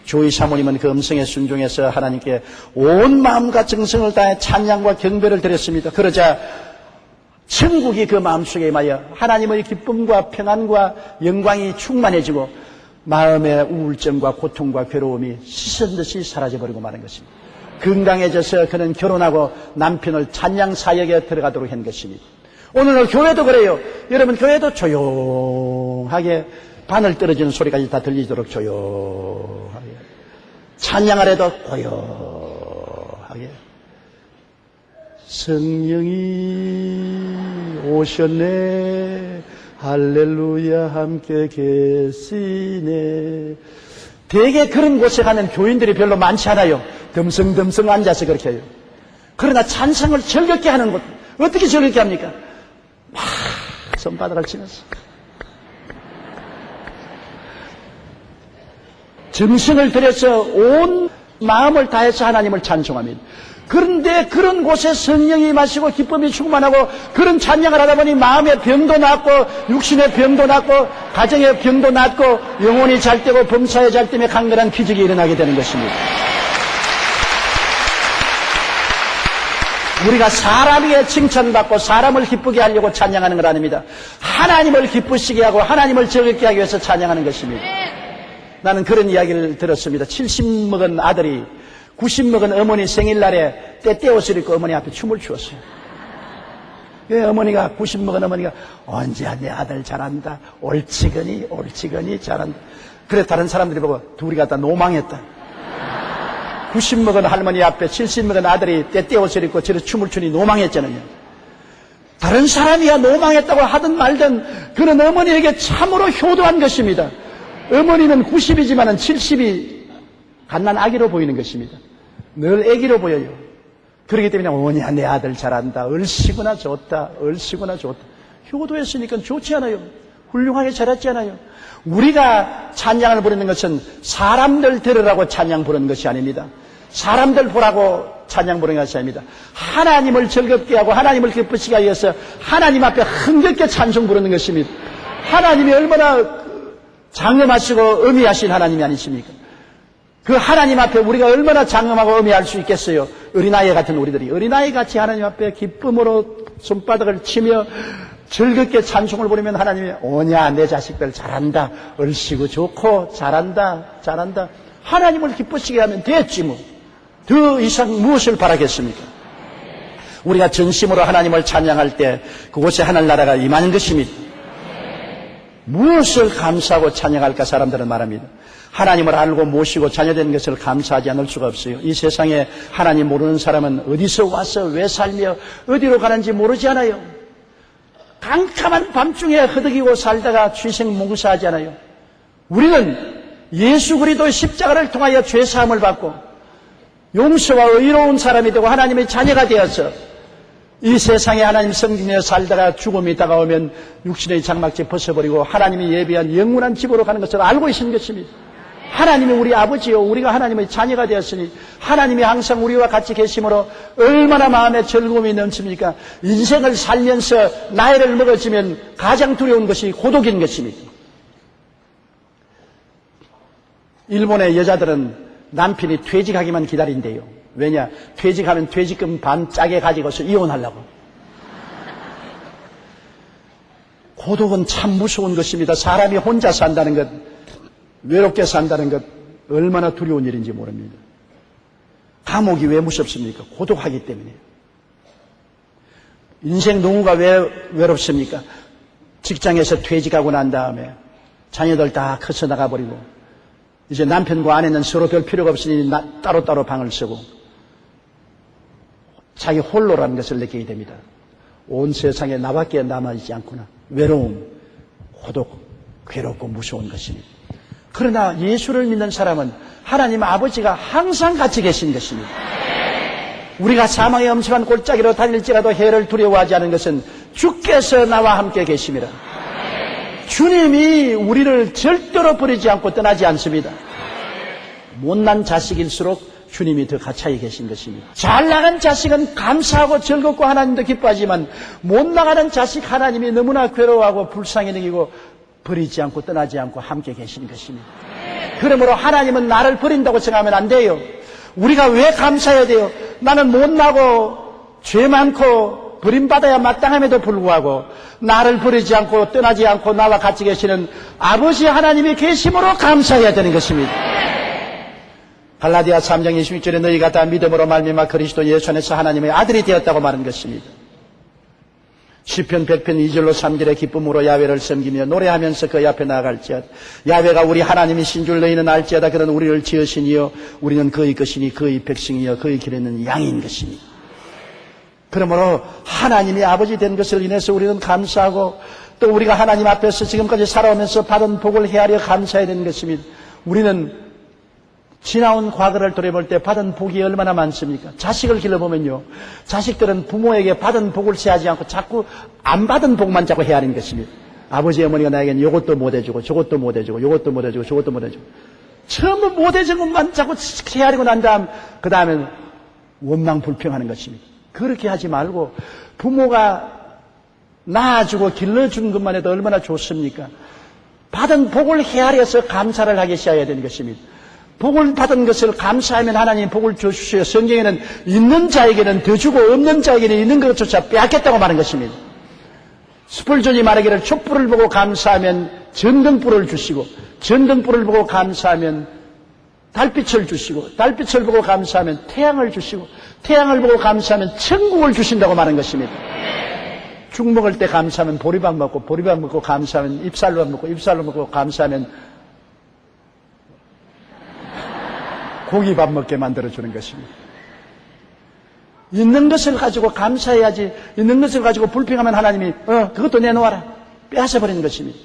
조이 사모님은 그 음성에 순종해서 하나님께 온 마음과 정성을 다해 찬양과 경배를 드렸습니다. 그러자 천국이 그 마음속에 임하여 하나님의 기쁨과 평안과 영광이 충만해지고 마음의 우울증과 고통과 괴로움이 씻은 듯이 사라져버리고 마는 것입니다. 건강해져서 그는 결혼하고 남편을 찬양 사역에 들어가도록 한 것입니다. 오늘 교회도 그래요. 여러분 교회도 조용하게 바늘 떨어지는 소리까지 다 들리도록 조용하게 찬양을 해도 고요하게 성령이 오셨네 할렐루야 함께 계시네. 대개 그런 곳에 가면 교인들이 별로 많지 않아요. 덤성덤성 앉아서 그렇게 해요. 그러나 찬송을 즐겁게 하는 곳 어떻게 즐겁게 합니까? 막 손바닥을 치면서 정성을 들여서 온 마음을 다해서 하나님을 찬송합니다. 그런데 그런 곳에 성령이 임하시고 기쁨이 충만하고 그런 찬양을 하다 보니 마음의 병도 낫고 육신의 병도 낫고 가정의 병도 낫고 영혼이 잘 되고 범사에 잘 되며 강렬한 기적이 일어나게 되는 것입니다. 우리가 사람에게 칭찬받고 사람을 기쁘게 하려고 찬양하는 건 아닙니다. 하나님을 기쁘시게 하고 하나님을 즐겁게 하기 위해서 찬양하는 것입니다. 나는 그런 이야기를 들었습니다. 70 먹은 아들이 90 먹은 어머니 생일날에 떼떼옷을 입고 어머니 앞에 춤을 추었어요. 어머니가 90 먹은 어머니가 언제 내 아들 잘한다 옳지거니 잘한다. 그래 다른 사람들이 보고 둘이 갖다 노망했다. 90 먹은 할머니 앞에 70 먹은 아들이 떼떼옷을 입고 저렇게 춤을 추니 노망했잖아요. 다른 사람이야 노망했다고 하든 말든 그는 어머니에게 참으로 효도한 것입니다. 어머니는 90이지만 70이 갓난 아기로 보이는 것입니다. 늘 아기로 보여요. 그렇기 때문에 어머니야 내 아들 잘한다 얼씨구나 좋다 효도했으니까 좋지 않아요? 훌륭하게 자랐지 않아요? 우리가 찬양을 부르는 것은 사람들 들으라고 찬양 부르는 것이 아닙니다. 사람들 보라고 찬양 부르는 것이 아닙니다. 하나님을 즐겁게 하고 하나님을 기쁘시게 하기 위해서 하나님 앞에 흥겹게 찬송 부르는 것입니다. 하나님이 얼마나 장엄하시고 엄히하신 하나님이 아니십니까? 그 하나님 앞에 우리가 얼마나 장엄하고 엄히할 수 있겠어요? 어린아이 같은 우리들이 어린아이같이 하나님 앞에 기쁨으로 손바닥을 치며 즐겁게 찬송을 부르면 하나님이 오냐 내 자식들 잘한다 얼씨구 좋고 잘한다 하나님을 기쁘시게 하면 됐지 뭐. 더 이상 무엇을 바라겠습니까? 우리가 전심으로 하나님을 찬양할 때 그곳에 하늘나라가 임하는 것입니다. 무엇을 감사하고 찬양할까 사람들은 말합니다. 하나님을 알고 모시고 자녀된 것을 감사하지 않을 수가 없어요. 이 세상에 하나님 모르는 사람은 어디서 와서 왜 살며 어디로 가는지 모르지 않아요. 깜깜한 밤중에 허덕이고 살다가 취생 몽사하지 않아요. 우리는 예수 그리스도의 십자가를 통하여 죄사함을 받고 용서와 의로운 사람이 되고 하나님의 자녀가 되어서 이 세상에 하나님 성전에 살다가 죽음이 다가오면 육신의 장막지 벗어버리고 하나님이 예비한 영원한 집으로 가는 것을 알고 있는 것입니다. 하나님이 우리 아버지요 우리가 하나님의 자녀가 되었으니 하나님이 항상 우리와 같이 계심으로 얼마나 마음에 즐거움이 넘칩니까? 인생을 살면서 나이를 먹어지면 가장 두려운 것이 고독인 것입니다. 일본의 여자들은 남편이 퇴직하기만 기다린대요. 왜냐? 퇴직하면 퇴직금 반 짜게 가지고서 이혼하려고. 고독은 참 무서운 것입니다. 사람이 혼자 산다는 것, 외롭게 산다는 것 얼마나 두려운 일인지 모릅니다. 감옥이 왜 무섭습니까? 고독하기 때문이에요. 인생 농후가 왜 외롭습니까? 직장에서 퇴직하고 난 다음에 자녀들 다 커서 나가버리고 이제 남편과 아내는 서로 별 필요가 없으니 따로따로 방을 쓰고 자기 홀로라는 것을 느끼게 됩니다. 온 세상에 나밖에 남아있지 않구나. 외로움, 고독, 괴롭고 무서운 것입니다. 그러나 예수를 믿는 사람은 하나님 아버지가 항상 같이 계신 것입니다. 우리가 사망의 엄청난 골짜기로 달릴지라도 해를 두려워하지 않은 것은 주께서 나와 함께 계심이라. 주님이 우리를 절대로 버리지 않고 떠나지 않습니다. 못난 자식일수록 주님이 더 가까이 계신 것입니다. 잘 나간 자식은 감사하고 즐겁고 하나님도 기뻐하지만 못 나가는 자식 하나님이 너무나 괴로워하고 불쌍히 여기고 버리지 않고 떠나지 않고 함께 계신 것입니다. 그러므로 하나님은 나를 버린다고 생각하면 안 돼요. 우리가 왜 감사해야 돼요? 나는 못나고 죄 많고 버림받아야 마땅함에도 불구하고 나를 버리지 않고 떠나지 않고 나와 같이 계시는 아버지 하나님이 계심으로 감사해야 되는 것입니다. 갈라디아 3장 26절에 너희가 다 믿음으로 말미암아 그리스도 예수 안에서 하나님의 아들이 되었다고 말한 것입니다. 시편 100편 2절로 3절의 기쁨으로 야훼를 섬기며 노래하면서 그의 앞에 나아갈지어다. 야훼가 우리 하나님이신 줄 너희는 알지어다. 그는 우리를 지으시니요 우리는 그의 것이니 그의 백성이요 그의 길에는 양인 것이니. 그러므로 하나님이 아버지 된 것을 인해서 우리는 감사하고 또 우리가 하나님 앞에서 지금까지 살아오면서 받은 복을 헤아려 감사해야 되는 것입니다. 우리는 지나온 과거를 돌아볼 때 받은 복이 얼마나 많습니까? 자식을 길러보면요, 자식들은 부모에게 받은 복을 세하지 않고 자꾸 안 받은 복만 자꾸 헤아리는 것입니다. 아버지 어머니가 나에게는 이것도 못해주고 저것도 못해주고 이것도 못해주고 저것도 못해주고 전부 못해준 것만 자꾸 헤아리고 난 다음 그 다음엔 원망 불평하는 것입니다. 그렇게 하지 말고 부모가 낳아주고 길러준 것만 해도 얼마나 좋습니까? 받은 복을 헤아려서 감사를 하게 시작해야 되는 것입니다. 복을 받은 것을 감사하면 하나님이 복을 주시어요. 성경에는 있는 자에게는 더 주고 없는 자에게는 있는 것조차 빼앗겠다고 말한 것입니다. 스펄전이 말하기를 촛불을 보고 감사하면 전등불을 주시고 전등불을 보고 감사하면 달빛을 주시고 달빛을 보고 감사하면 태양을 주시고 태양을 보고 감사하면 천국을 주신다고 말한 것입니다. 죽 먹을 때 감사하면 보리밥 먹고 보리밥 먹고 감사하면 잎살로 먹고 잎살로 먹고 감사하면 고기밥 먹게 만들어주는 것입니다. 있는 것을 가지고 감사해야지 있는 것을 가지고 불평하면 하나님이 그것도 내놓아라 빼앗아버리는 것입니다.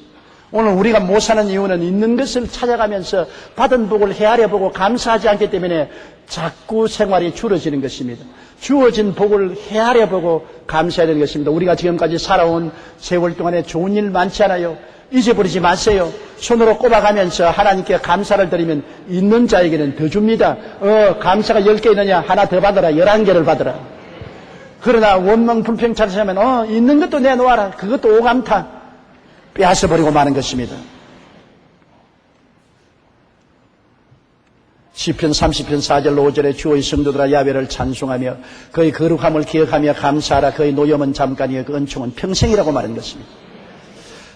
오늘 우리가 못 사는 이유는 있는 것을 찾아가면서 받은 복을 헤아려보고 감사하지 않기 때문에 자꾸 생활이 줄어지는 것입니다. 주어진 복을 헤아려보고 감사해야 되는 것입니다. 우리가 지금까지 살아온 세월 동안에 좋은 일 많지 않아요? 잊어버리지 마세요. 손으로 꼽아가면서 하나님께 감사를 드리면 있는 자에게는 더 줍니다. 감사가 10개 있느냐? 하나 더 받아라. 11개를 받아라. 그러나 원망 불평 찾으면 있는 것도 내놓아라. 그것도 오감타. 빼앗아버리고 마는 것입니다. 시편 30편 4절 5절에 주의 성도들아 야훼를 찬송하며 그의 거룩함을 기억하며 감사하라. 그의 노염은 잠깐이요 그 은총은 평생이라고 말한 것입니다.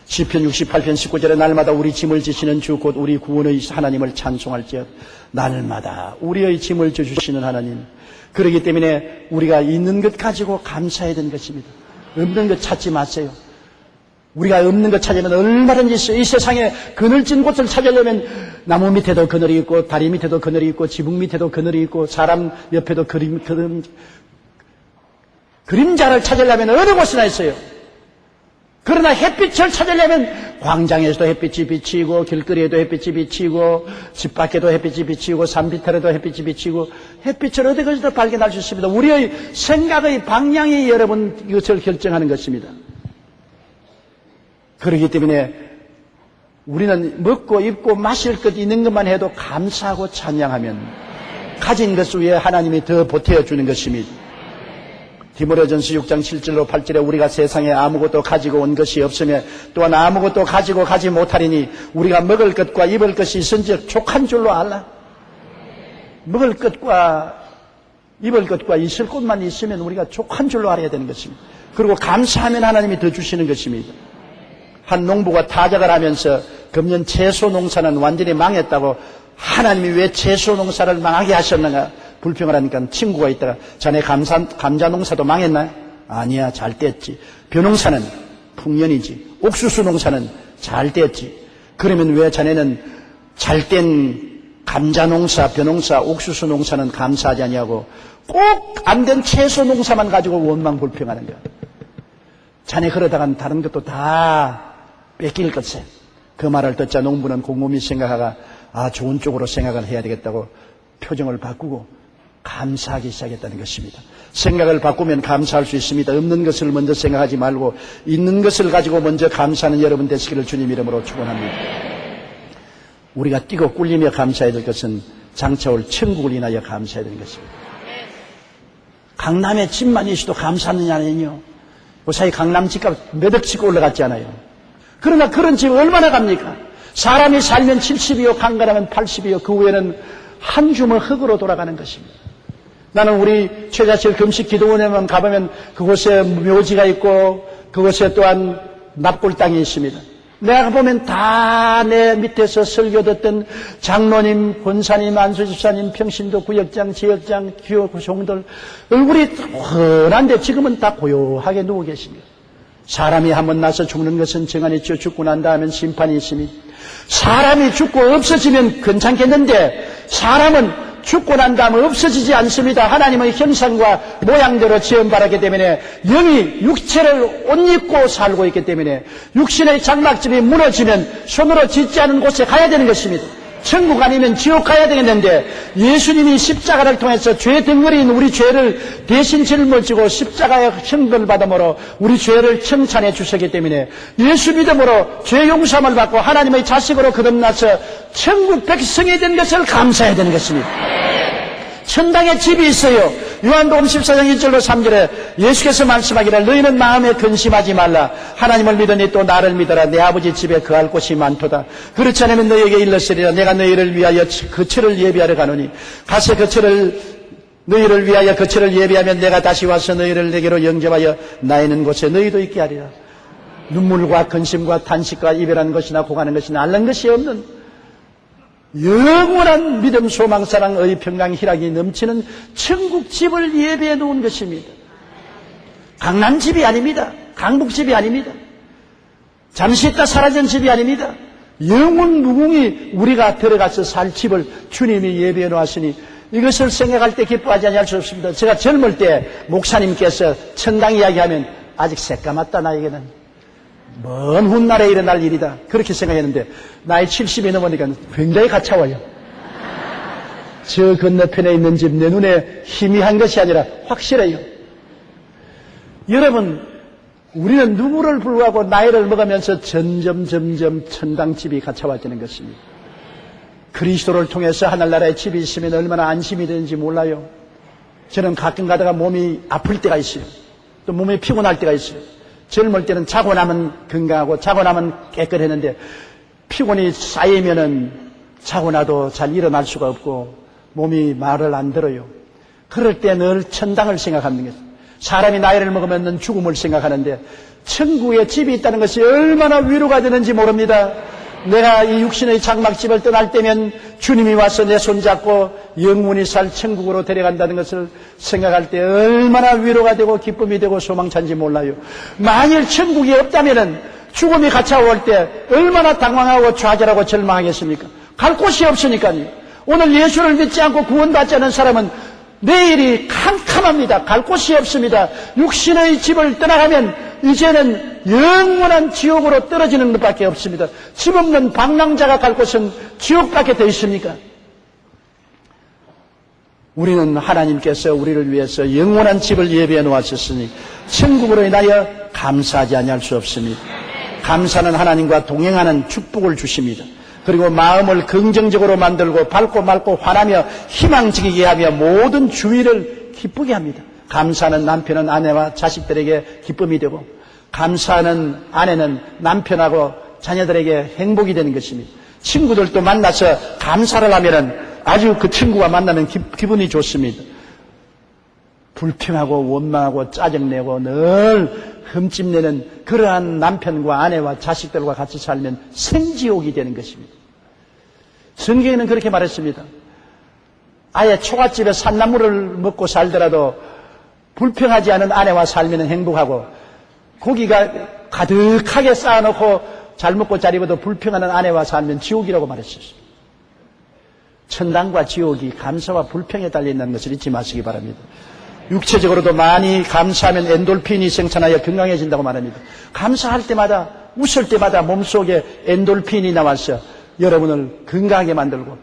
시편 68편 19절에 날마다 우리 짐을 지시는 주 곧 우리 구원의 하나님을 찬송할지어다. 날마다 우리의 짐을 져주시는 하나님. 그렇기 때문에 우리가 있는 것 가지고 감사해야 되는 것입니다. 없는 것 찾지 마세요. 우리가 없는 것 찾으면 얼마든지 있어요. 이 세상에 그늘진 곳을 찾으려면 나무 밑에도 그늘이 있고 다리 밑에도 그늘이 있고 지붕 밑에도 그늘이 있고 사람 옆에도 그림자를 찾으려면 어느 곳이나 있어요. 그러나 햇빛을 찾으려면 광장에서도 햇빛이 비치고 길거리에도 햇빛이 비치고 집 밖에도 햇빛이 비치고 산 비탈에도 햇빛이 비치고 햇빛을 어디까지도 발견할 수 있습니다. 우리의 생각의 방향이 여러분 이것을 결정하는 것입니다. 그렇기 때문에 우리는 먹고 입고 마실 것 있는 것만 해도 감사하고 찬양하면 가진 것 위에 하나님이 더 보태어주는 것입니다. 디모데전서 6장 7절로 8절에 우리가 세상에 아무것도 가지고 온 것이 없으며 또한 아무것도 가지고 가지 못하리니 우리가 먹을 것과 입을 것이 있은즉 족한 줄로 알라. 먹을 것과 입을 것과 있을 것만 있으면 우리가 족한 줄로 알아야 되는 것입니다. 그리고 감사하면 하나님이 더 주시는 것입니다. 한 농부가 타작을 하면서 금년 채소 농사는 완전히 망했다고 하나님이 왜 채소 농사를 망하게 하셨는가 불평을 하니까 친구가 있다가 자네 감자 농사도 망했나요? 아니야, 잘 뗐지. 벼농사는 풍년이지. 옥수수 농사는 잘 됐지. 그러면 왜 자네는 잘된 감자 농사, 벼농사, 옥수수 농사는 감사하지 않냐고 꼭 안 된 채소 농사만 가지고 원망 불평하는 거야. 자네 그러다간 다른 것도 다 뺏길 것에. 그 말을 듣자 농부는 곰곰이 생각하가 좋은 쪽으로 생각을 해야 되겠다고 표정을 바꾸고 감사하기 시작했다는 것입니다. 생각을 바꾸면 감사할 수 있습니다. 없는 것을 먼저 생각하지 말고 있는 것을 가지고 먼저 감사하는 여러분 되시기를 주님 이름으로 축원합니다. 우리가 뛰고 꿀리며 감사해야 될 것은 장차 올 천국을 인하여 감사해야 되는 것입니다. 강남에 집만 있어도 감사하느냐는요. 요사이 강남 집값 몇 억씩 올라갔지 않아요. 그러나 그런 집 얼마나 갑니까? 사람이 살면 70이요, 강간하면 80이요, 그 후에는 한 주먹 흙으로 돌아가는 것입니다. 나는 우리 최자실 금식 기도원에만 가보면 그곳에 묘지가 있고 그곳에 또한 납골 땅이 있습니다. 내가 보면 다 내 밑에서 설교 듣던 장로님, 권사님, 안수집사님, 평신도 구역장, 지역장, 교구종들 얼굴이 훤한데 지금은 다 고요하게 누워 계십니다. 사람이 한번 나서 죽는 것은 정한이 있죠. 죽고 난 다음엔 심판이 있습니다. 사람이 죽고 없어지면 괜찮겠는데 사람은 죽고 난 다음에 없어지지 않습니다. 하나님의 형상과 모양대로 지음받았기 때문에 영이 육체를 옷 입고 살고 있기 때문에 육신의 장막집이 무너지면 손으로 짓지 않은 곳에 가야 되는 것입니다. 천국 아니면 지옥 가야 되겠는데 예수님이 십자가를 통해서 죄 덩어리인 우리 죄를 대신 짊어지고 십자가의 형벌을 받음으로 우리 죄를 청산해 주셨기 때문에 예수 믿음으로 죄 용서함을 받고 하나님의 자식으로 거듭나서 천국 백성이 된 것을 감사해야 되는 것입니다. 천당에 집이 있어요. 요한복음 14장 1절로 3절에 예수께서 말씀하기를 너희는 마음에 근심하지 말라. 하나님을 믿으니 또 나를 믿어라. 내 아버지 집에 거할 곳이 많도다. 그렇지 않으면 너희에게 일렀으리라. 내가 너희를 위하여 거처를 예비하러 가노니 가서 너희를 위하여 거처를 예비하면 내가 다시 와서 너희를 내게로 영접하여 나 있는 곳에 너희도 있게 하리라. 눈물과 근심과 탄식과 이별하는 것이나 고가는 것이나 앓는 것이 없는 영원한 믿음, 소망, 사랑, 의, 평강, 희락이 넘치는 천국집을 예배해 놓은 것입니다. 강남집이 아닙니다. 강북집이 아닙니다. 잠시 있다 사라진 집이 아닙니다. 영원 무궁히 우리가 들어가서 살 집을 주님이 예배해 놓았으니 이것을 생각할 때 기뻐하지 않을 수 없습니다. 제가 젊을 때 목사님께서 천당 이야기하면 아직 새까맣다 나에게는. 먼 훗날에 일어날 일이다. 그렇게 생각했는데 나이 70이 넘으니까 굉장히 가차워요. 저 건너편에 있는 집 내 눈에 희미한 것이 아니라 확실해요. 여러분, 우리는 누구를 불구하고 나이를 먹으면서 점점 천당집이 가차워지는 것입니다. 그리스도를 통해서 하늘나라에 집이 있으면 얼마나 안심이 되는지 몰라요. 저는 가끔 가다가 몸이 아플 때가 있어요. 또 몸이 피곤할 때가 있어요. 젊을 때는 자고 나면 건강하고 자고 나면 깨끗했는데 피곤이 쌓이면은 자고 나도 잘 일어날 수가 없고 몸이 말을 안 들어요. 그럴 때 늘 천당을 생각합니다. 사람이 나이를 먹으면 죽음을 생각하는데 천국에 집이 있다는 것이 얼마나 위로가 되는지 모릅니다. 내가 이 육신의 장막집을 떠날 때면 주님이 와서 내 손잡고 영원히 살 천국으로 데려간다는 것을 생각할 때 얼마나 위로가 되고 기쁨이 되고 소망찬지 몰라요. 만일 천국이 없다면 죽음이 갇혀올 때 얼마나 당황하고 좌절하고 절망하겠습니까? 갈 곳이 없으니까요. 오늘 예수를 믿지 않고 구원받지 않은 사람은 내일이 캄캄합니다. 갈 곳이 없습니다. 육신의 집을 떠나가면 이제는 영원한 지옥으로 떨어지는 것밖에 없습니다. 집 없는 방랑자가 갈 곳은 지옥밖에 더 있습니까? 우리는 하나님께서 우리를 위해서 영원한 집을 예비해 놓았었으니 천국으로 인하여 감사하지 아니할 수 없습니다. 감사는 하나님과 동행하는 축복을 주십니다. 그리고 마음을 긍정적으로 만들고 밝고 맑고 환하며 희망지기게 하며 모든 주위를 기쁘게 합니다. 감사하는 남편은 아내와 자식들에게 기쁨이 되고 감사하는 아내는 남편하고 자녀들에게 행복이 되는 것입니다. 친구들도 만나서 감사를 하면 아주 그 친구와 만나면 기분이 좋습니다. 불평하고 원망하고 짜증내고 늘 흠집내는 그러한 남편과 아내와 자식들과 같이 살면 생지옥이 되는 것입니다. 성경에는 그렇게 말했습니다. 아예 초가집에 산나물을 먹고 살더라도 불평하지 않은 아내와 살면 행복하고 고기가 가득하게 쌓아놓고 잘 먹고 잘 입어도 불평하는 아내와 살면 지옥이라고 말했었어요. 천당과 지옥이 감사와 불평에 달려있는 것을 잊지 마시기 바랍니다. 육체적으로도 많이 감사하면 엔돌핀이 생산하여 건강해진다고 말합니다. 감사할 때마다, 웃을 때마다 몸속에 엔돌핀이 나와서 여러분을 건강하게 만들고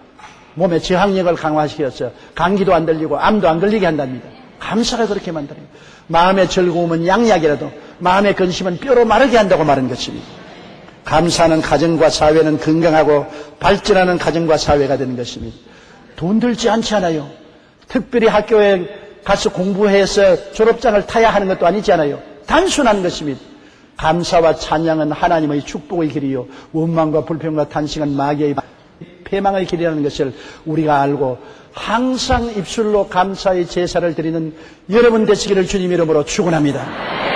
몸의 저항력을 강화시켜서 감기도 안 들리고 암도 안 걸리게 한답니다. 감사가 그렇게 만들어요. 마음의 즐거움은 양약이라도 마음의 근심은 뼈로 마르게 한다고 말한 것입니다. 감사하는 가정과 사회는 건강하고 발전하는 가정과 사회가 되는 것입니다. 돈 들지 않지 않아요. 특별히 학교에 가서 공부해서 졸업장을 타야 하는 것도 아니지 않아요. 단순한 것입니다. 감사와 찬양은 하나님의 축복의 길이요 원망과 불평과 탄식은 마귀의 패망의 길이라는 것을 우리가 알고 항상 입술로 감사의 제사를 드리는 여러분 되시기를 주님 이름으로 축원합니다.